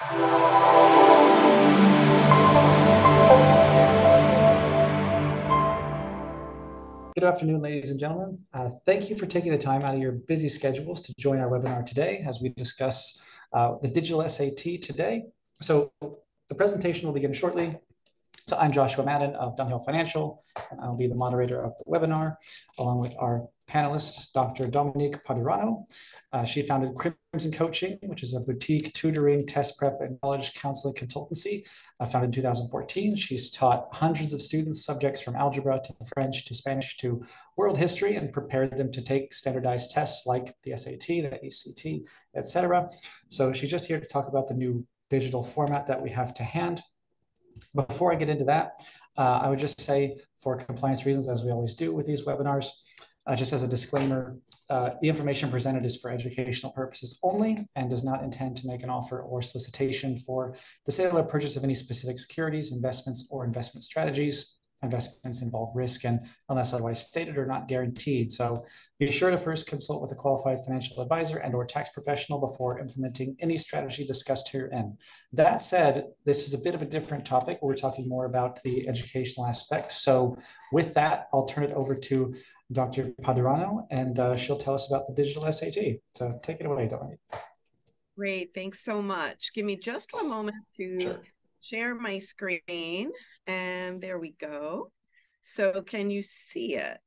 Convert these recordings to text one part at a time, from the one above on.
Good afternoon, ladies and gentlemen. Thank you for taking the time out of your busy schedules to join our webinar today as we discuss the digital SAT today. So the presentation will begin shortly. So I'm Joshua Madden of Dunhill Financial, and I'll be the moderator of the webinar, along with our panelist, Dr. Dominique Padurano. She founded Crimson Coaching, which is a boutique tutoring, test prep, and knowledge counseling consultancy, founded in 2014. She's taught hundreds of students subjects from algebra to French to Spanish to world history and prepared them to take standardized tests like the SAT, the ACT, etc. So she's just here to talk about the new digital format that we have to hand. Before I get into that, I would just say, for compliance reasons, as we always do with these webinars, just as a disclaimer, the information presented is for educational purposes only and does not intend to make an offer or solicitation for the sale or purchase of any specific securities, investments, or investment strategies. Investments involve risk and, unless otherwise stated, are not guaranteed. So be sure to first consult with a qualified financial advisor and or tax professional before implementing any strategy discussed herein. That said, this is a bit of a different topic. We're talking more about the educational aspect. So with that, I'll turn it over to Dr. Padurano, and she'll tell us about the digital SAT. So take it away, Dominique. Great, thanks so much. Give me just one moment to share my screen. And there we go. So can you see it?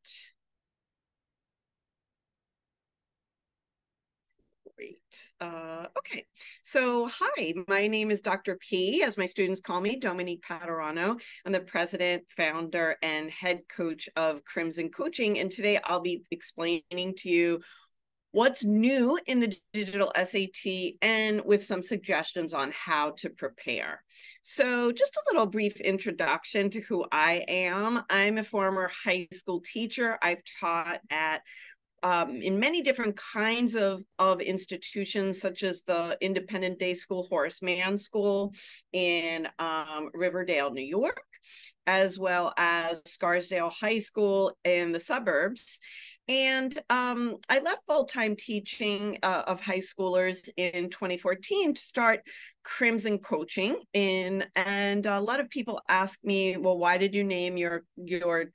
Great. Okay. So hi, my name is Dr. P, as my students call me, Dominique Padurano. I'm the president, founder, and head coach of Crimson Coaching. And today I'll be explaining to you what's new in the digital SAT and with some suggestions on how to prepare. So just a little brief introduction to who I am. I'm a former high school teacher. I've taught at in many different kinds of institutions, such as the Independent Day School Horace Mann School in Riverdale, New York, as well as Scarsdale High School in the suburbs. And I left full-time teaching of high schoolers in 2014 to start Crimson Coaching. And a lot of people ask me, well, why did you name your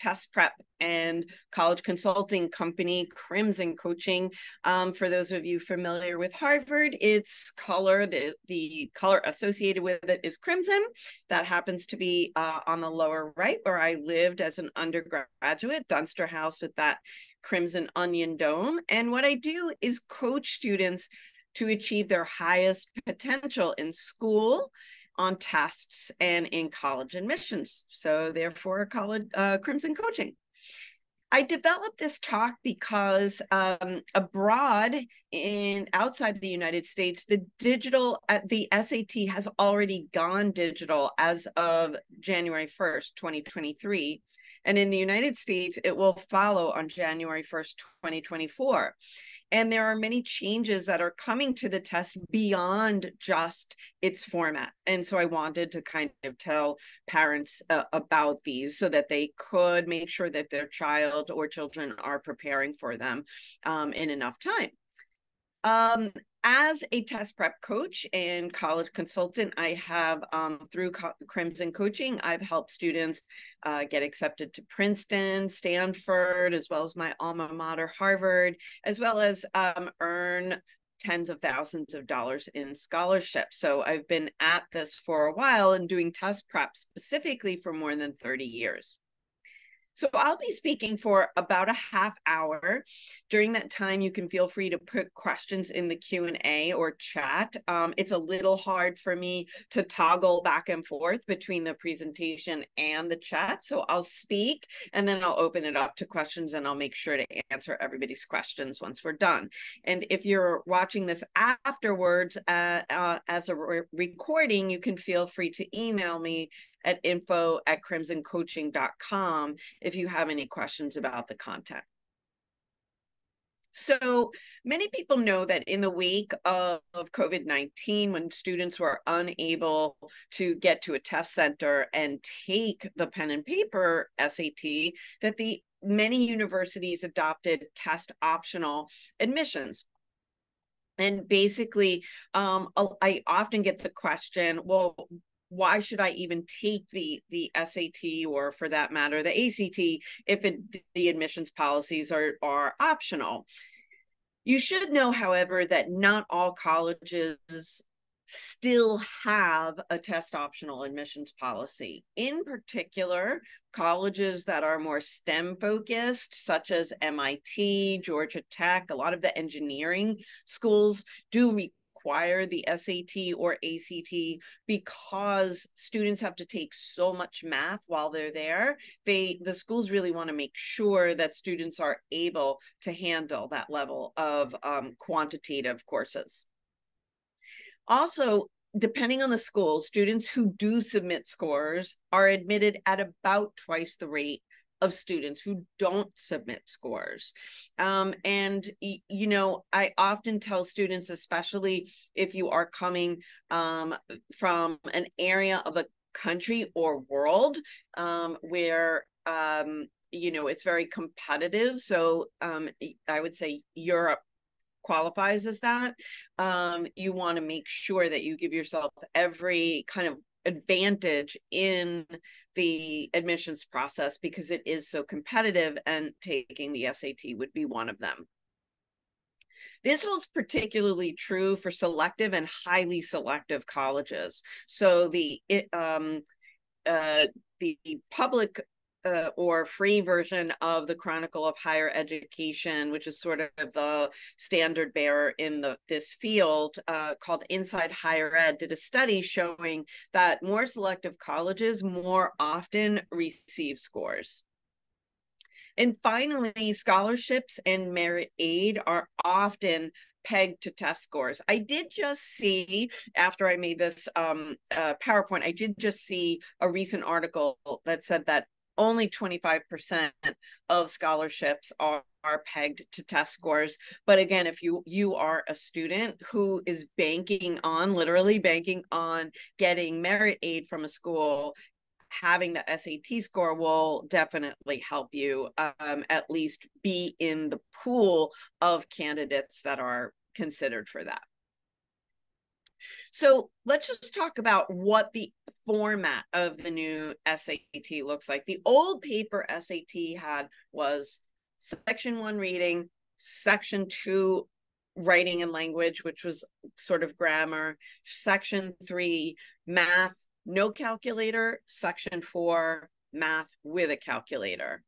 test prep and college consulting company Crimson Coaching? For those of you familiar with Harvard, it's color, the color associated with it is crimson. That happens to be on the lower right, where I lived as an undergraduate, Dunster House with that crimson onion dome. And what I do is coach students to achieve their highest potential in school, on tests, and in college admissions. So therefore, college Crimson Coaching. I developed this talk because abroad, outside the United States, the SAT has already gone digital as of January 1st, 2023. And in the United States, it will follow on January 1st, 2024. And there are many changes that are coming to the test beyond just its format. And so I wanted to kind of tell parents about these so that they could make sure that their child or children are preparing for them in enough time. As a test prep coach and college consultant, I have, through Crimson Coaching, I've helped students get accepted to Princeton, Stanford, as well as my alma mater, Harvard, as well as earn tens of thousands of dollars in scholarships. So I've been at this for a while and doing test prep specifically for more than 30 years. So I'll be speaking for about a half hour. During that time, you can feel free to put questions in the Q&A or chat. It's a little hard for me to toggle back and forth between the presentation and the chat. So I'll speak and then I'll open it up to questions, and I'll make sure to answer everybody's questions once we're done. And if you're watching this afterwards as a recording, you can feel free to email me at info@crimsoncoaching.com if you have any questions about the content. So many people know that in the wake of COVID-19, when students were unable to get to a test center and take the pen and paper SAT, that many universities adopted test optional admissions. And basically, I often get the question, well, why should I even take the SAT, or for that matter, the ACT, if the admissions policies are optional? You should know, however, that not all colleges still have a test optional admissions policy. In particular, colleges that are more STEM focused, such as MIT, Georgia Tech, a lot of the engineering schools do require the SAT or ACT because students have to take so much math while they're there. The schools really want to make sure that students are able to handle that level of quantitative courses. Also, depending on the school, students who do submit scores are admitted at about twice the rate of students who don't submit scores. And, you know, I often tell students, especially if you are coming from an area of the country or world where, you know, it's very competitive. So I would say Europe qualifies as that. You want to make sure that you give yourself every kind of advantage in the admissions process because it is so competitive, and taking the SAT would be one of them. This holds particularly true for selective and highly selective colleges. So the public or free version of the Chronicle of Higher Education, which is sort of the standard bearer in this field, called Inside Higher Ed, did a study showing that more selective colleges more often receive scores. And finally, scholarships and merit aid are often pegged to test scores. I did just see, after I made this PowerPoint, I did just see a recent article that said that only 25% of scholarships are pegged to test scores. But again, if you are a student who is literally banking on getting merit aid from a school, having the SAT score will definitely help you at least be in the pool of candidates that are considered for that. So let's just talk about what the format of the new SAT looks like. The old paper SAT was section 1 reading, section 2 writing and language, which was sort of grammar, section 3 math, no calculator, section 4 math with a calculator.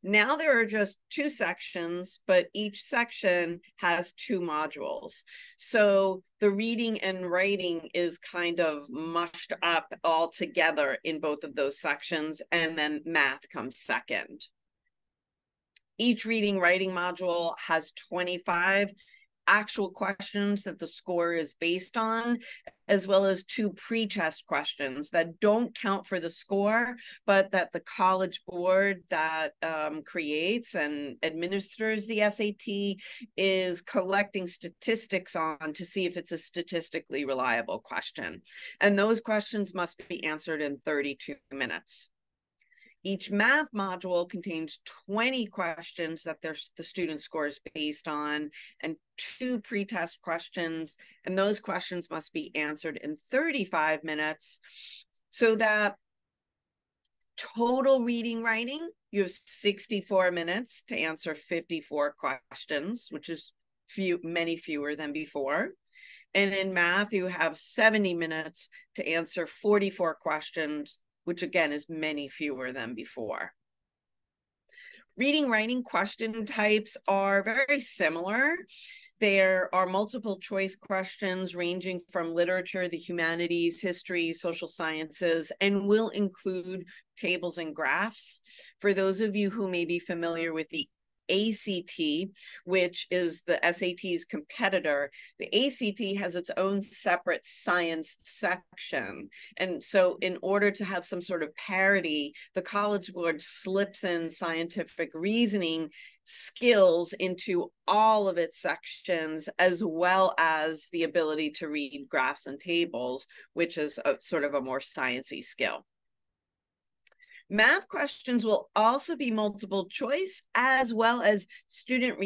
Now there are just 2 sections, but each section has 2 modules. So the reading and writing is kind of mushed up all together in both of those sections, and then math comes second. Each reading writing module has 25 actual questions that the score is based on, as well as 2 pre-test questions that don't count for the score, but that the College Board that creates and administers the SAT is collecting statistics on to see if it's a statistically reliable question. And those questions must be answered in 32 minutes. Each math module contains 20 questions that the student score is based on, and 2 pre-test questions, and those questions must be answered in 35 minutes, so that total reading writing, you have 64 minutes to answer 54 questions, which is many fewer than before. And in math, you have 70 minutes to answer 44 questions, which again is many fewer than before. Reading, writing question types are very similar. There are multiple choice questions ranging from literature, the humanities, history, social sciences, and will include tables and graphs. For those of you who may be familiar with the ACT, which is the SAT's competitor, the ACT has its own separate science section. And so in order to have some sort of parity, the College Board slips in scientific reasoning skills into all of its sections, as well as the ability to read graphs and tables, which is sort of a more sciencey skill. Math questions will also be multiple choice, as well as student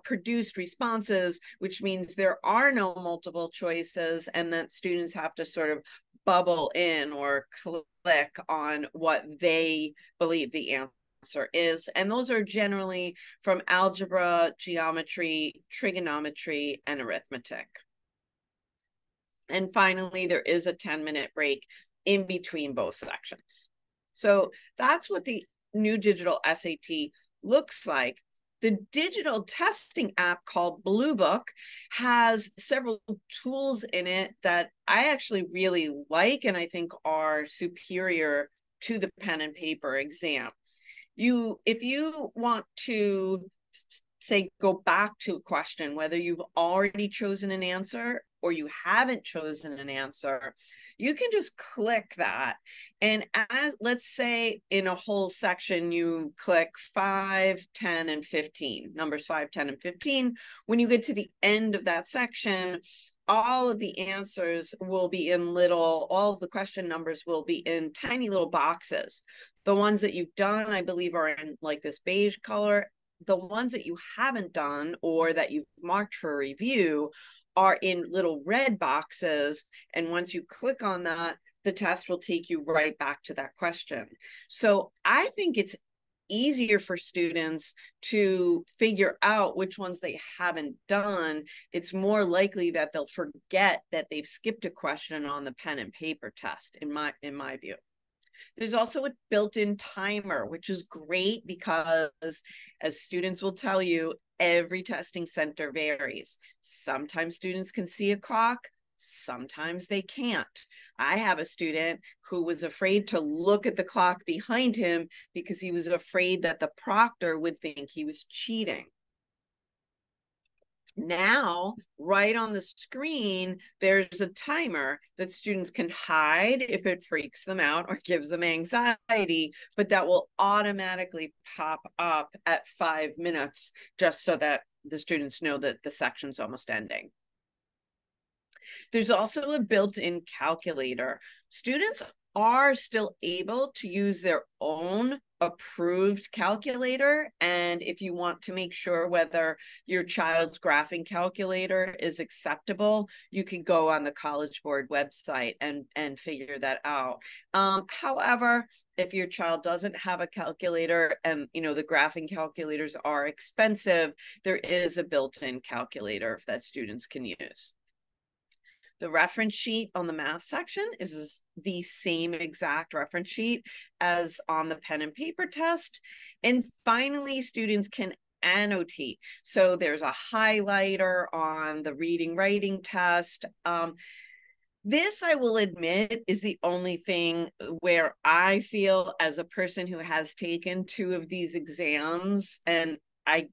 produced responses, which means there are no multiple choices, and that students have to sort of bubble in or click on what they believe the answer is. And those are generally from algebra, geometry, trigonometry, and arithmetic. And finally, there is a 10-minute break in between both sections. So that's what the new digital SAT looks like. The digital testing app called Blue Book has several tools in it that I actually really like and I think are superior to the pen and paper exam. If you want to say go back to a question, whether you've already chosen an answer or you haven't chosen an answer, you can just click that. And as let's say in a whole section, you click 5, 10, and 15, numbers 5, 10, and 15. When you get to the end of that section, all of the answers will be in all of the question numbers will be in tiny little boxes. The ones that you've done, I believe, are in like this beige color. The ones that you haven't done or that you've marked for review are in little red boxes. And once you click on that, the test will take you right back to that question. So I think it's easier for students to figure out which ones they haven't done. It's more likely that they'll forget that they've skipped a question on the pen and paper test, in my view. There's also a built-in timer, which is great because, as students will tell you, every testing center varies. Sometimes students can see a clock, sometimes they can't. I have a student who was afraid to look at the clock behind him because he was afraid that the proctor would think he was cheating. Now, right on the screen, there's a timer that students can hide if it freaks them out or gives them anxiety, but that will automatically pop up at 5 minutes, just so that the students know that the section's almost ending. There's also a built-in calculator. Students are still able to use their own approved calculator. And if you want to make sure whether your child's graphing calculator is acceptable, you can go on the College Board website and figure that out. However, if your child doesn't have a calculator and the graphing calculators are expensive, there is a built-in calculator that students can use. The reference sheet on the math section is the same exact reference sheet as on the pen and paper test. And finally, students can annotate. So there's a highlighter on the reading writing test. This, I will admit, is the only thing where I feel, as a person who has taken 2 of these exams, and I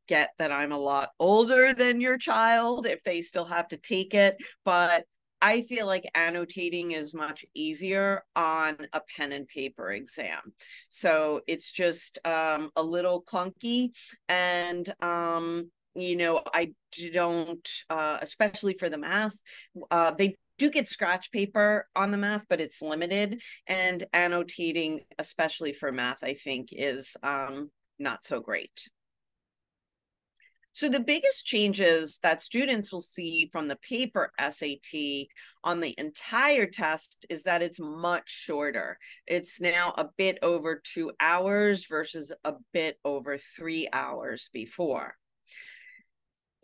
get that I'm a lot older than your child if they still have to take it, but I feel like annotating is much easier on a pen and paper exam. So it's just a little clunky, and I don't, especially for the math, they do get scratch paper on the math, but it's limited, and annotating, especially for math, I think is not so great. So the biggest changes that students will see from the paper SAT on the entire test is that it's much shorter. It's now a bit over 2 hours versus a bit over 3 hours before.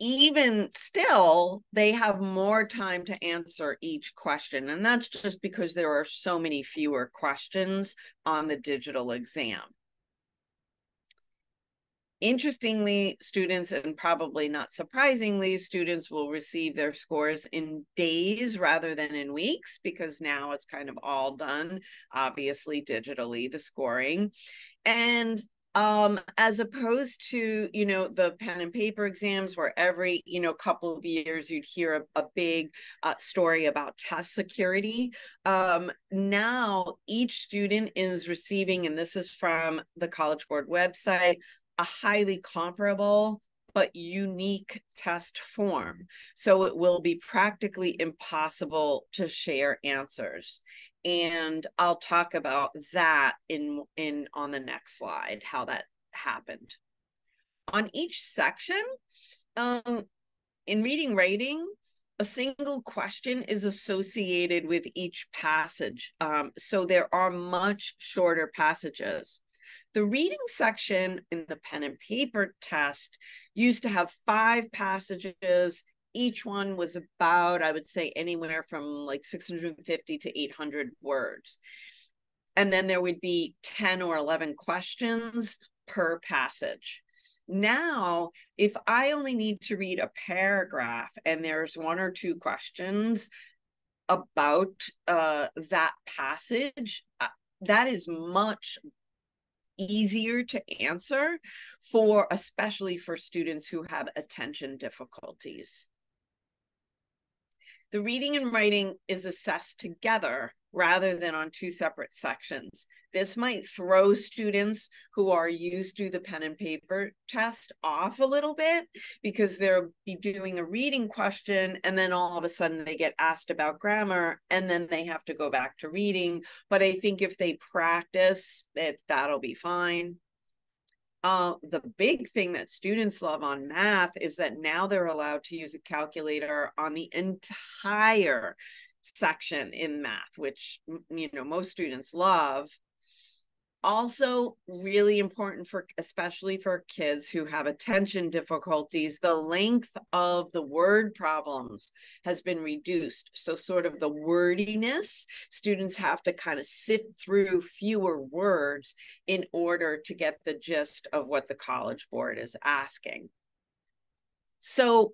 Even still, they have more time to answer each question, and that's just because there are so many fewer questions on the digital exam. Interestingly, students, and probably not surprisingly, students will receive their scores in days rather than in weeks, because now it's kind of all done, obviously, digitally, the scoring. And as opposed to, the pen and paper exams where every, couple of years you'd hear a big story about test security. Now each student is receiving, and this is from the College Board website, a highly comparable but unique test form. So it will be practically impossible to share answers. And I'll talk about that on the next slide, how that happened. on each section, in reading, writing, a single question is associated with each passage. So there are much shorter passages. The reading section in the pen and paper test used to have 5 passages. Each one was about, I would say, anywhere from like 650 to 800 words. And then there would be 10 or 11 questions per passage. Now, if I only need to read a paragraph and there's 1 or 2 questions about that passage, that is much easier to answer especially for students who have attention difficulties. The reading and writing is assessed together rather than on 2 separate sections. This might throw students who are used to the pen and paper test off a little bit because they'll be doing a reading question and then all of a sudden they get asked about grammar and then they have to go back to reading. But I think if they practice it, that'll be fine. The big thing that students love on math is that now they're allowed to use a calculator on the entire section in math, which, you know, most students love. Also really important for, especially for kids who have attention difficulties, the length of the word problems has been reduced. So sort of the wordiness, students have to kind of sift through fewer words in order to get the gist of what the College Board is asking. So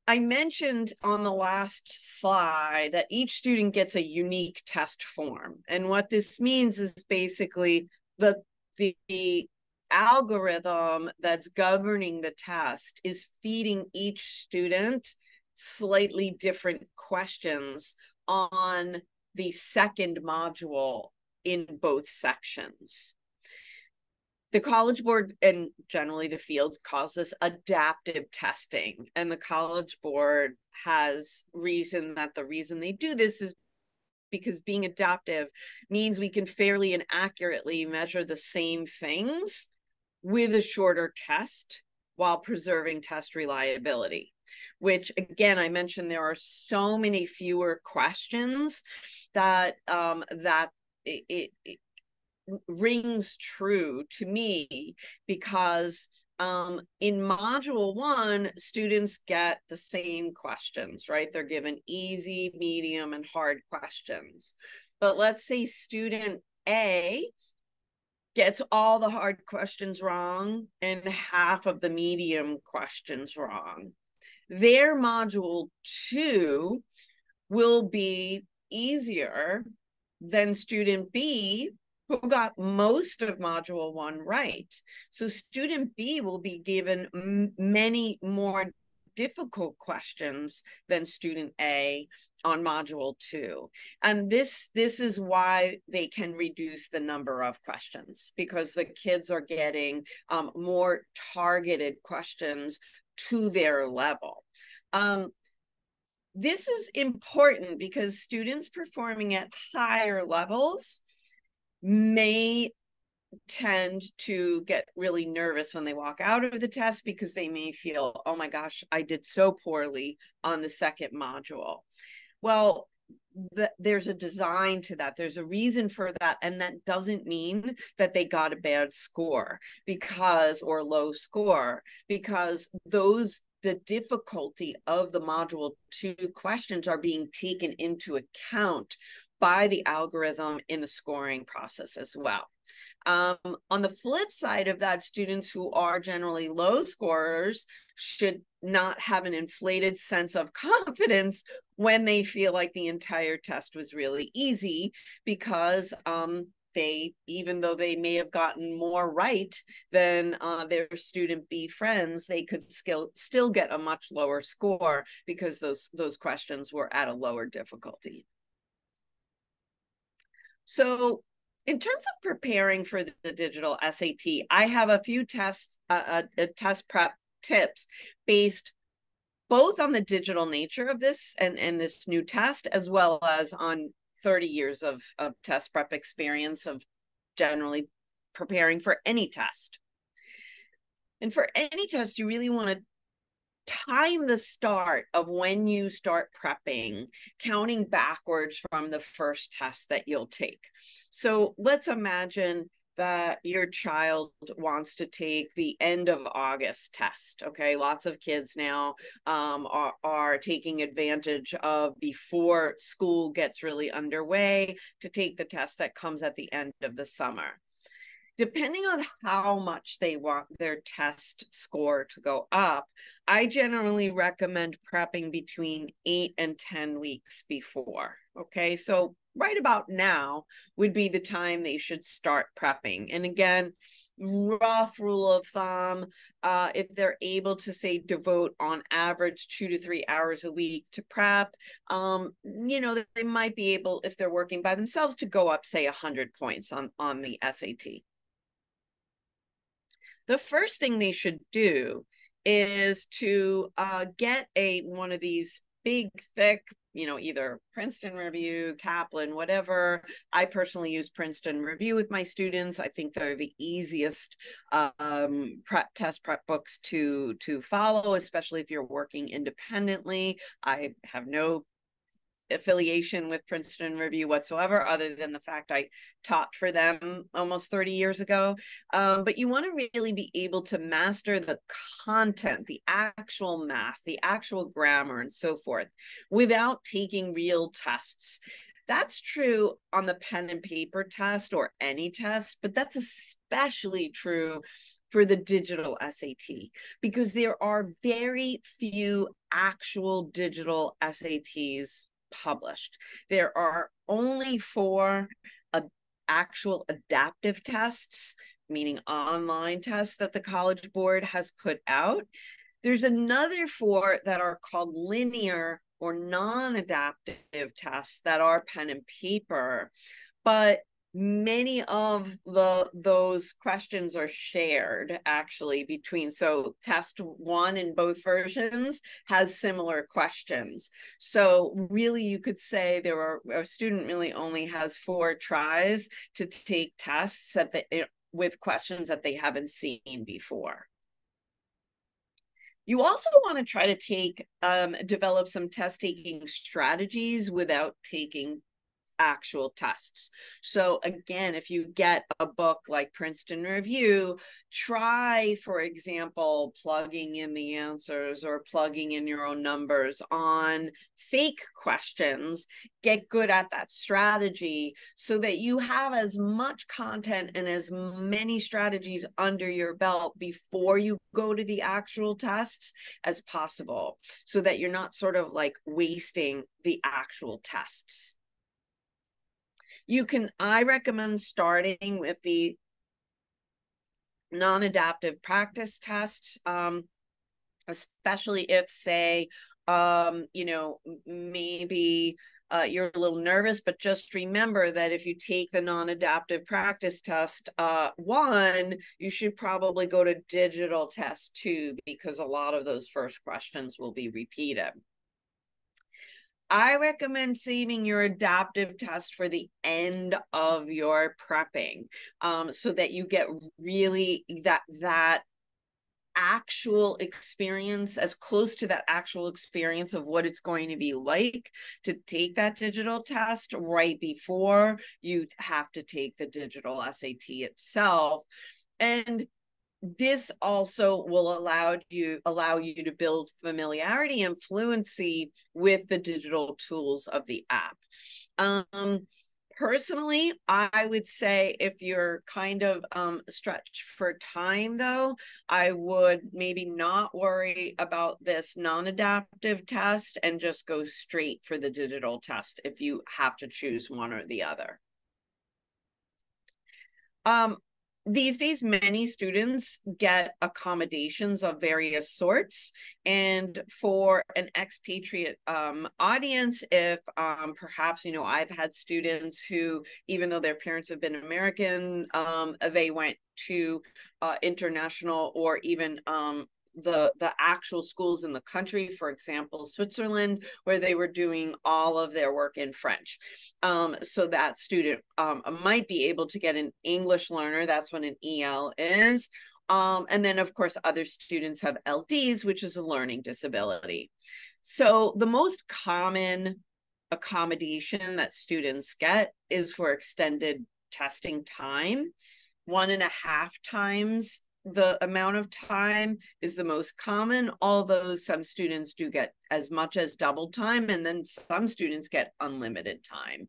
I mentioned on the last slide that each student gets a unique test form. And what this means is basically the algorithm that's governing the test is feeding each student slightly different questions on the second module in both sections. The College Board and generally the field calls this adaptive testing. And the College Board has reason that the reason they do this is because being adaptive means we can fairly and accurately measure the same things with a shorter test while preserving test reliability, which again, I mentioned there are so many fewer questions that it rings true to me because in module 1, students get the same questions, right? They're given easy, medium, and hard questions. But let's say student A gets all the hard questions wrong and half of the medium questions wrong. Their module 2 will be easier than student B, who got most of module 1 right. So student B will be given many more difficult questions than student A on module 2. And this is why they can reduce the number of questions, because the kids are getting more targeted questions to their level. This is important because students performing at higher levels may tend to get really nervous when they walk out of the test because they may feel, oh my gosh, I did so poorly on the second module. Well, there's a design to that. There's a reason for that. And that doesn't mean that they got a bad score or low score, because the difficulty of the module 2 questions are being taken into account by the algorithm in the scoring process as well. On the flip side of that, students who are generally low scorers should not have an inflated sense of confidence when they feel like the entire test was really easy, because even though they may have gotten more right than their student B friends, they could still get a much lower score because those questions were at a lower difficulty. So in terms of preparing for the digital SAT, I have a few test prep tips based both on the digital nature of this and this new test, as well as on 30 years of test prep experience of generally preparing for any test. And for any test, you really want to time the start of when you start prepping, counting backwards from the first test that you'll take. So let's imagine that your child wants to take the end of August test. Okay, lots of kids now are taking advantage of before school gets really underway to take the test that comes at the end of the summer. Depending on how much they want their test score to go up, I generally recommend prepping between 8 and 10 weeks before. Okay, so right about now would be the time they should start prepping. And again, rough rule of thumb, if they're able to say devote on average 2 to 3 hours a week to prep, you know, they might be able, if they're working by themselves, to go up, say, 100 points on the SAT. The first thing they should do is to get one of these big, thick, you know, either Princeton Review, Kaplan, whatever. I personally use Princeton Review with my students. I think they're the easiest test prep books to follow, especially if you're working independently. I have no affiliation with Princeton Review whatsoever, other than the fact I taught for them almost 30 years ago. But you want to really be able to master the content, the actual math, the actual grammar, and so forth, without taking real tests. That's true on the pen and paper test or any test, but that's especially true for the digital SAT, because there are very few actual digital SATs published. There are only 4 actual adaptive tests, meaning online tests, that the College Board has put out. There's another 4 that are called linear or non-adaptive tests that are pen and paper, but many of those questions are shared actually between, so test 1 in both versions has similar questions. So really you could say a student really only has 4 tries to take tests with questions that they haven't seen before. You also want to try to develop some test taking strategies without taking actual tests. So again, if you get a book like Princeton Review, try, for example, plugging in the answers or plugging in your own numbers on fake questions. Get good at that strategy so that you have as much content and as many strategies under your belt before you go to the actual tests as possible, so that you're not sort of like wasting the actual tests. I recommend starting with the non-adaptive practice tests, especially if, say, you know, maybe you're a little nervous, but just remember that if you take the non-adaptive practice test 1, you should probably go to digital test 2, because a lot of those first questions will be repeated. I recommend saving your adaptive test for the end of your prepping, so that you get really that actual experience, as close to that actual experience of what it's going to be like to take that digital test right before you have to take the digital SAT itself. And this also will allow you to build familiarity and fluency with the digital tools of the app. Personally, I would say if you're kind of stretched for time, though, I would maybe not worry about this non-adaptive test and just go straight for the digital test if you have to choose one or the other. These days, many students get accommodations of various sorts. And for an expatriate audience, if perhaps, you know, I've had students who, even though their parents have been American, they went to international or even the actual schools in the country, for example, Switzerland, where they were doing all of their work in French. So that student might be able to get an English learner, that's what an EL is, And then, of course, other students have LDs, which is a learning disability. So the most common accommodation that students get is for extended testing time. 1.5 times the amount of time is the most common, although some students do get as much as double time, and then some students get unlimited time.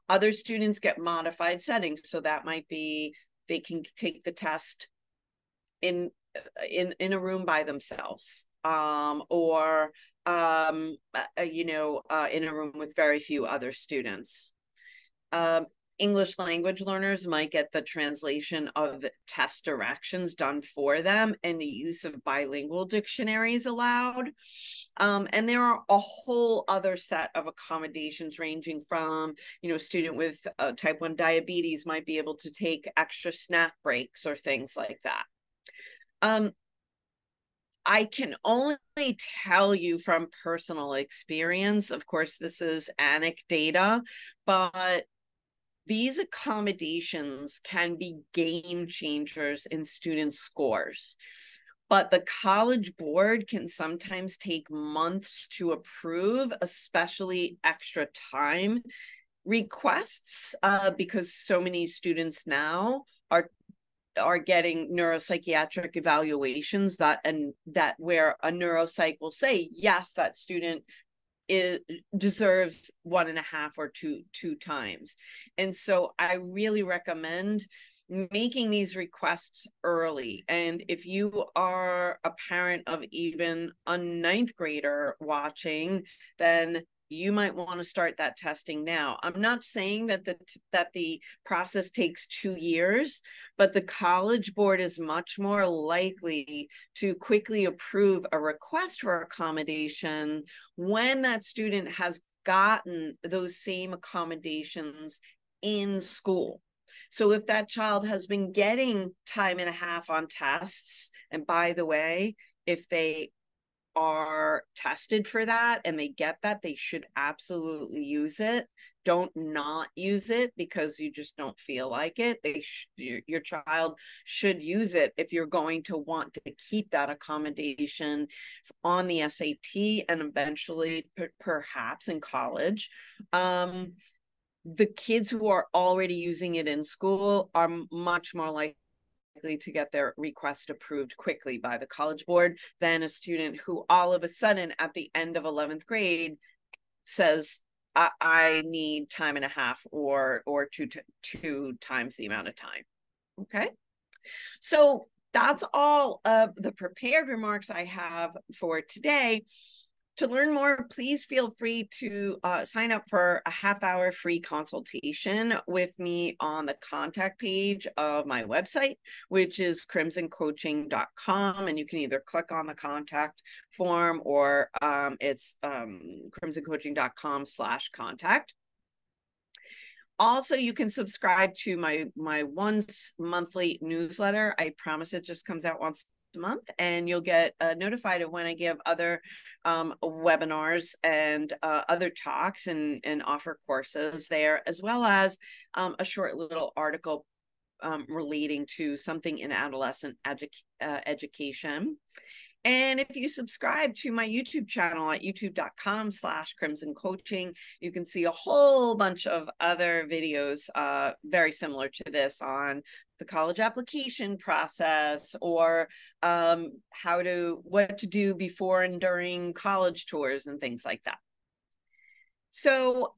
Other students get modified settings, so that might be they can take the test in a room by themselves, or in a room with very few other students. English language learners might get the translation of test directions done for them, and the use of bilingual dictionaries allowed. And there are a whole other set of accommodations ranging from, student with type 1 diabetes might be able to take extra snack breaks or things like that. I can only tell you from personal experience, of course, this is anecdata, but these accommodations can be game changers in student scores. But the College Board can sometimes take months to approve, especially extra time requests, because so many students now are getting neuropsychiatric evaluations that where a neuropsych will say, yes, that student deserves 1.5 or two times. And so I really recommend making these requests early. And if you are a parent of even a 9th grader watching, then you might want to start that testing now. I'm not saying that the process takes 2 years, but the College Board is much more likely to quickly approve a request for accommodation when that student has gotten those same accommodations in school. So if that child has been getting 1.5 time on tests, and by the way, if they are tested for that and they get that, they should absolutely use it. Don't not use it because you just don't feel like it. Your child should use it if you're going to want to keep that accommodation on the SAT and eventually perhaps in college. The kids who are already using it in school are much more likely to get their request approved quickly by the College Board than a student who all of a sudden at the end of 11th grade says, I need 1.5 time or two times the amount of time. Okay. So that's all of the prepared remarks I have for today. To learn more, please feel free to sign up for a half-hour free consultation with me on the contact page of my website, which is crimsoncoaching.com. And you can either click on the contact form or it's crimsoncoaching.com/contact. Also, you can subscribe to my once monthly newsletter. I promise it just comes out once a month, and you'll get notified of when I give other webinars and other talks and offer courses there, as well as a short little article relating to something in adolescent education. And if you subscribe to my YouTube channel at youtube.com/crimsoncoaching, you can see a whole bunch of other videos very similar to this on the college application process, or what to do before and during college tours and things like that. So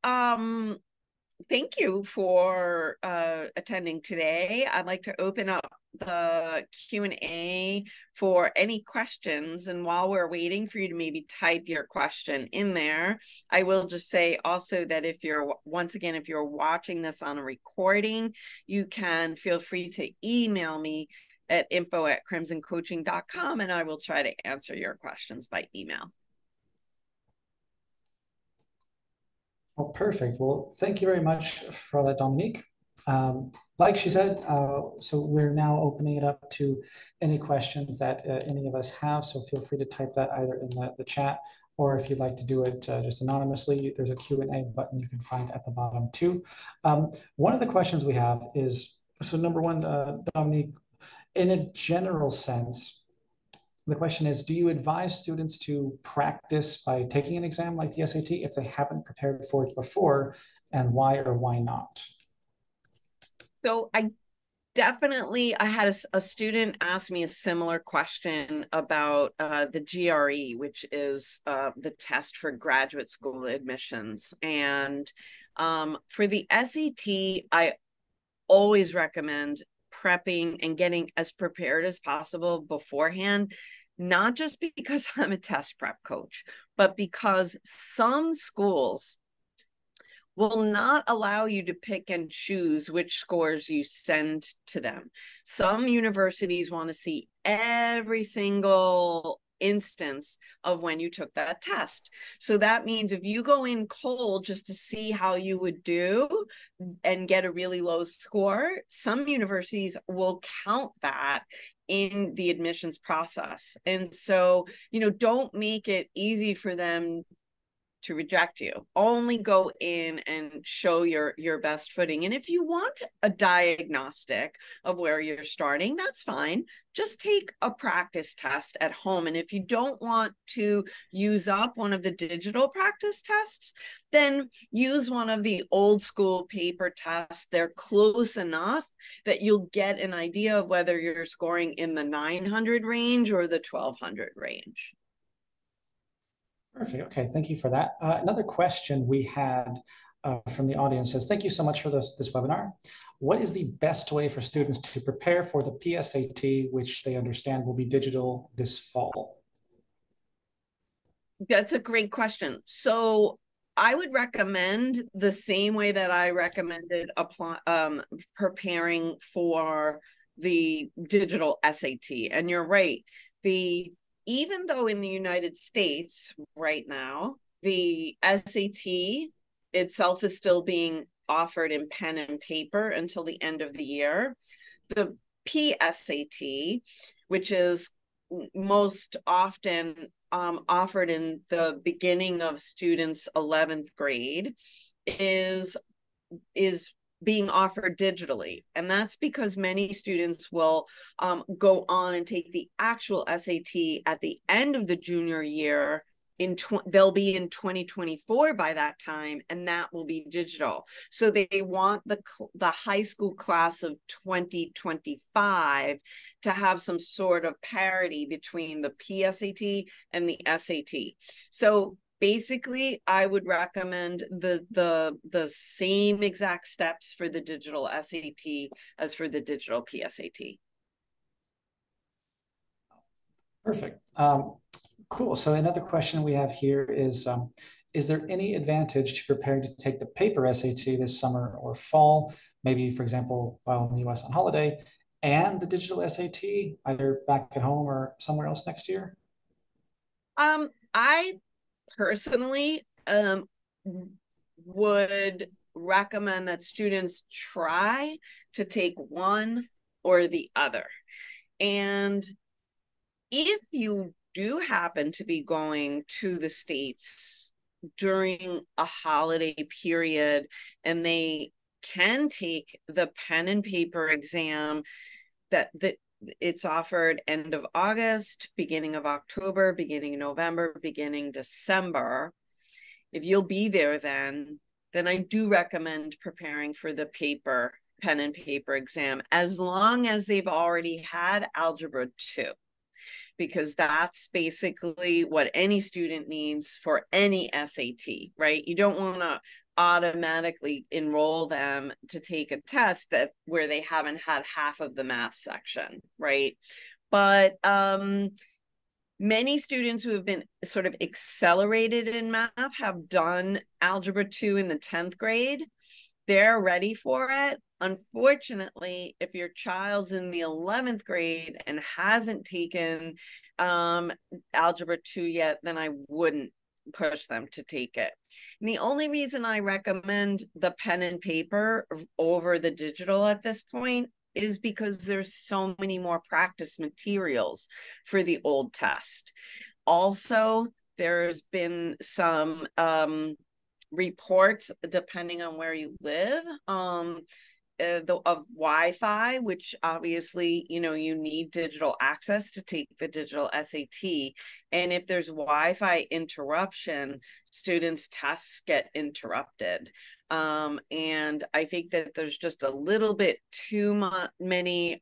thank you for attending today. I'd like to open up the Q&A for any questions. And while we're waiting for you to maybe type your question in there, I will just say also that if you're watching this on a recording, you can feel free to email me at info@crimsoncoaching.com, and I will try to answer your questions by email. Well, perfect. Well, thank you very much for that, Dominique. Like she said, so we're now opening it up to any questions that any of us have. So feel free to type that either in the chat, or if you'd like to do it just anonymously, there's a Q&A button you can find at the bottom too. One of the questions we have is, so number one, Dominique, in a general sense, the question is, do you advise students to practice by taking an exam like the SAT if they haven't prepared for it before, and why or why not? So I had a student ask me a similar question about the GRE, which is the test for graduate school admissions. And for the SAT, I always recommend prepping and getting as prepared as possible beforehand, not just because I'm a test prep coach, but because some schools will not allow you to pick and choose which scores you send to them. Some universities want to see every single instance of when you took that test. So that means if you go in cold just to see how you would do and get a really low score, some universities will count that in the admissions process. And so, don't make it easy for them to reject you. Only go in and show your best footing. And if you want a diagnostic of where you're starting, that's fine. Just take a practice test at home. And if you don't want to use up one of the digital practice tests, then use one of the old school paper tests. They're close enough that you'll get an idea of whether you're scoring in the 900 range or the 1200 range. Perfect. Okay, thank you for that. Another question we had from the audience says, thank you so much for this webinar. What is the best way for students to prepare for the PSAT, which they understand will be digital this fall? That's a great question. So I would recommend the same way that I recommended preparing for the digital SAT. And you're right. Even though in the United States right now, the SAT itself is still being offered in pen and paper until the end of the year, the PSAT, which is most often offered in the beginning of students' 11th grade, is being offered digitally. And that's because many students will go on and take the actual SAT at the end of the junior year. They'll be in 2024 by that time, and that will be digital. So they want the high school class of 2025 to have some sort of parity between the PSAT and the SAT. So basically, I would recommend the same exact steps for the digital SAT as for the digital PSAT. Perfect. Cool. So another question we have here is there any advantage to preparing to take the paper SAT this summer or fall, maybe, for example, while in the US on holiday, and the digital SAT, either back at home or somewhere else next year? I personally would recommend that students try to take one or the other. And if you do happen to be going to the States during a holiday period and they can take the pen and paper exam that it's offered end of August, beginning of October, beginning of November, beginning December. If you'll be there then I do recommend preparing for the pen and paper exam, as long as they've already had Algebra 2, because that's basically what any student needs for any SAT, right? You don't want to automatically enroll them to take a test where they haven't had half of the math section, right? But many students who have been sort of accelerated in math have done Algebra 2 in the 10th grade. They're ready for it. Unfortunately, if your child's in the 11th grade and hasn't taken Algebra 2 yet, then I wouldn't push them to take it. And the only reason I recommend the pen and paper over the digital at this point is because there's so many more practice materials for the old test. Also, there's been some reports, depending on where you live, of Wi-Fi, which obviously, you know, you need digital access to take the digital SAT. And if there's Wi-Fi interruption, students' tests get interrupted. And I think that there's just a little bit too many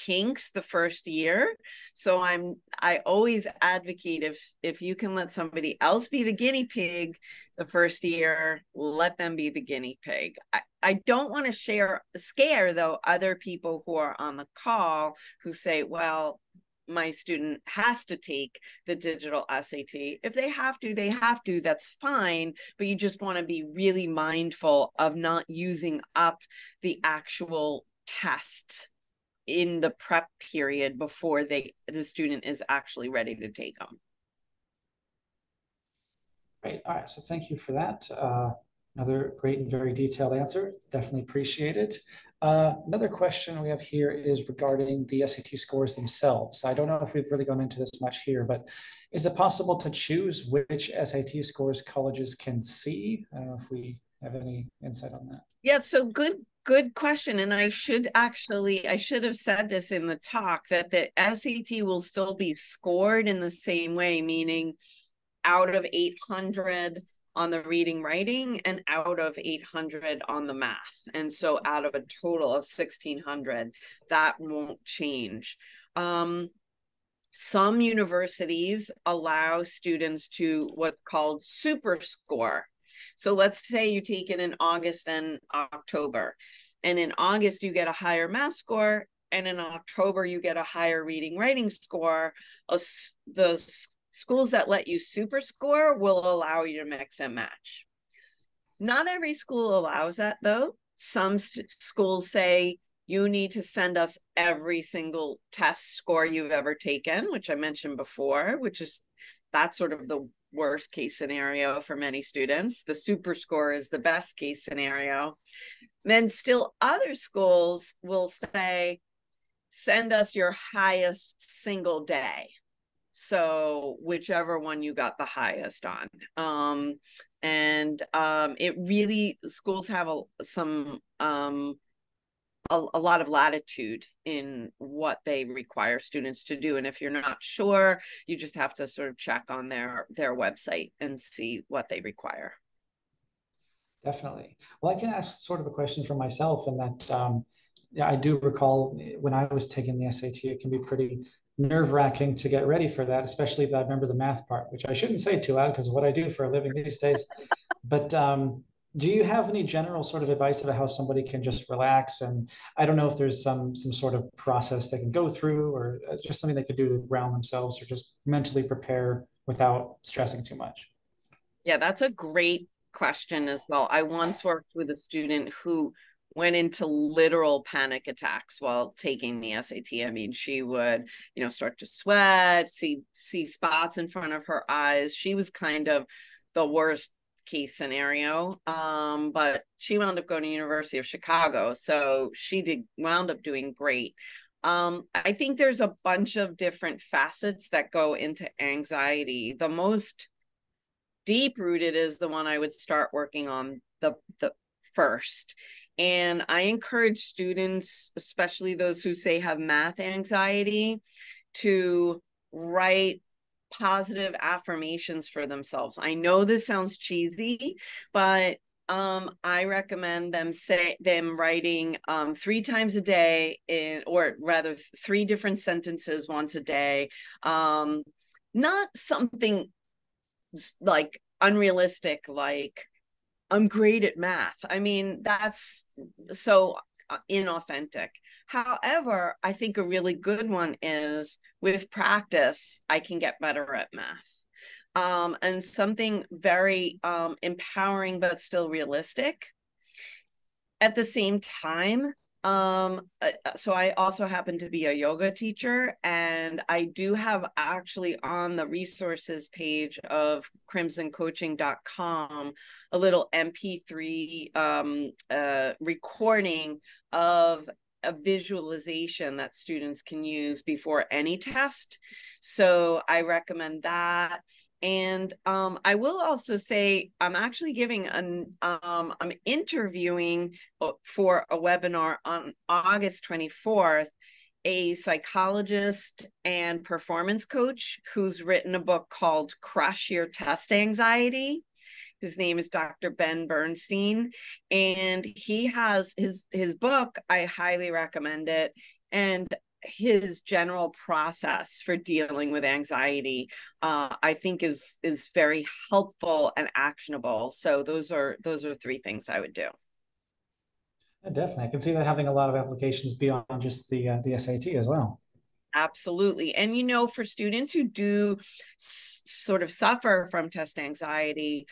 kinks the first year. So I always advocate, if you can let somebody else be the guinea pig the first year, let them be the guinea pig. I don't want to scare though other people who are on the call who say, well, my student has to take the digital SAT. If they have to, they have to, that's fine. But you just want to be really mindful of not using up the actual tests in the prep period before the student is actually ready to take them. Great. All right. So thank you for that. Another great and very detailed answer. Definitely appreciate it. Another question we have here is regarding the SAT scores themselves. I don't know if we've really gone into this much here, but is it possible to choose which SAT scores colleges can see? I don't know if we have any insight on that. Yeah, so good question. And I should have said this in the talk, that the SAT will still be scored in the same way, meaning out of 800 on the reading writing and out of 800 on the math. And so out of a total of 1600, that won't change. Some universities allow students to what's called super score. So let's say you take it in August and October, and in August you get a higher math score, and in October you get a higher reading writing score. The schools that let you super score will allow you to mix and match. Not every school allows that though. Some schools say you need to send us every single test score you've ever taken, which I mentioned before, that's sort of the worst case scenario for many students. The super score is the best case scenario. Then still other schools will say, send us your highest single day. So whichever one you got the highest on. It really, schools have a lot of latitude in what they require students to do. And if you're not sure, you just have to sort of check on their website and see what they require. Definitely. Well, I can ask sort of a question for myself, in that yeah, I do recall when I was taking the SAT, it can be pretty nerve-wracking to get ready for that, especially if I remember the math part, which I shouldn't say too loud because of what I do for a living these days. But do you have any general sort of advice about how somebody can just relax? And I don't know if there's some sort of process they can go through, or just something they could do to ground themselves or just mentally prepare without stressing too much. Yeah, that's a great question as well. I once worked with a student who went into literal panic attacks while taking the SAT. I mean, she would, start to sweat, see spots in front of her eyes. She was kind of the worst case scenario. But she wound up going to University of Chicago. So she wound up doing great. I think there's a bunch of different facets that go into anxiety. The most deep rooted is the one I would start working on the first. And I encourage students, especially those who say have math anxiety, to write positive affirmations for themselves. I know this sounds cheesy, but I recommend them writing 3 times a day, or rather 3 different sentences once a day. Not something like unrealistic, like I'm great at math. I mean, that's so inauthentic. However, I think a really good one is, with practice, I can get better at math. And something very empowering, but still realistic. At the same time, so I also happen to be a yoga teacher, and I do have actually on the resources page of crimsoncoaching.com a little MP3 recording of a visualization that students can use before any test. So I recommend that. And I will also say I'm actually giving I'm interviewing for a webinar on August 24th, a psychologist and performance coach who's written a book called Crush Your Test Anxiety. His name is Dr. Ben Bernstein, and he has his book. I highly recommend it. And his general process for dealing with anxiety, I think is very helpful and actionable. So those are three things I would do. Yeah, definitely. I can see that having a lot of applications beyond just the SAT as well. Absolutely. And, you know, for students who do sort of suffer from test anxiety,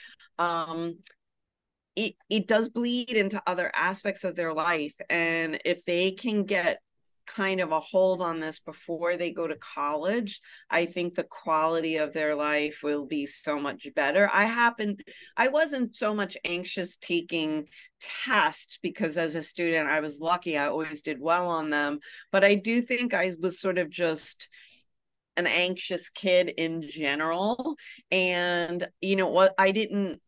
it does bleed into other aspects of their life. And if they can get kind of a hold on this before they go to college, I think the quality of their life will be so much better. I wasn't so much anxious taking tests because as a student, I was lucky. I always did well on them. But I do think I was sort of just an anxious kid in general. And, you know what, I didn't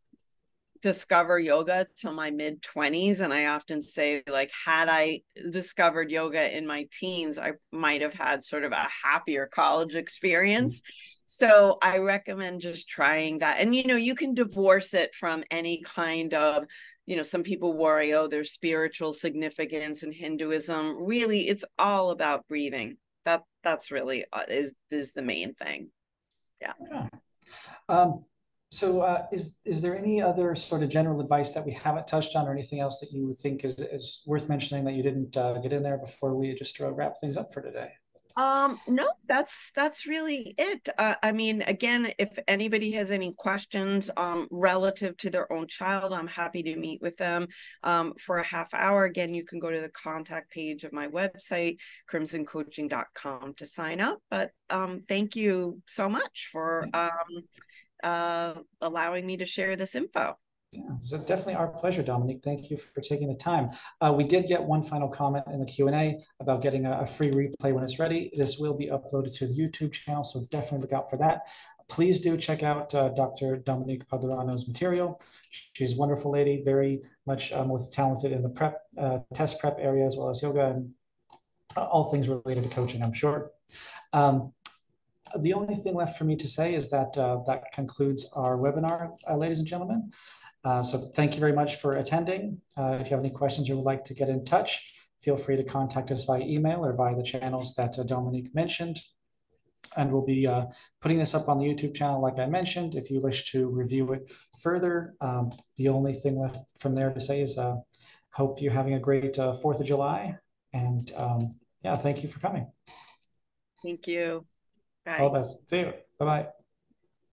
discover yoga till my mid-20s, and I often say, like, had I discovered yoga in my teens, I might have had sort of a happier college experience. So I recommend just trying that. And, you know, you can divorce it from any kind of, you know, some people worry, oh, there's spiritual significance in Hinduism. Really, it's all about breathing. That's really is the main thing. Yeah. Okay. So is there any other sort of general advice that we haven't touched on, or anything else that you think is worth mentioning that you didn't get in there before we just wrap things up for today? No, that's really it. I mean, again, if anybody has any questions relative to their own child, I'm happy to meet with them for a half hour. Again, you can go to the contact page of my website, crimsoncoaching.com, to sign up. But thank you so much for allowing me to share this info. Yeah, it's definitely our pleasure, Dominique. Thank you for taking the time. We did get one final comment in the Q&A about getting a free replay when it's ready. This will be uploaded to the YouTube channel, so definitely look out for that. Please do check out Dr. Dominique Padurano's material. She's a wonderful lady, very much most talented in the test prep area, as well as yoga and all things related to coaching, I'm sure. The only thing left for me to say is that that concludes our webinar, ladies and gentlemen. So thank you very much for attending. If you have any questions or would like to get in touch, feel free to contact us via email or via the channels that Dominique mentioned. And we'll be putting this up on the YouTube channel, like I mentioned. If you wish to review it further, the only thing left from there to say is hope you're having a great 4th of July. And yeah, thank you for coming. Thank you. Bye. All the best. See you. Bye-bye.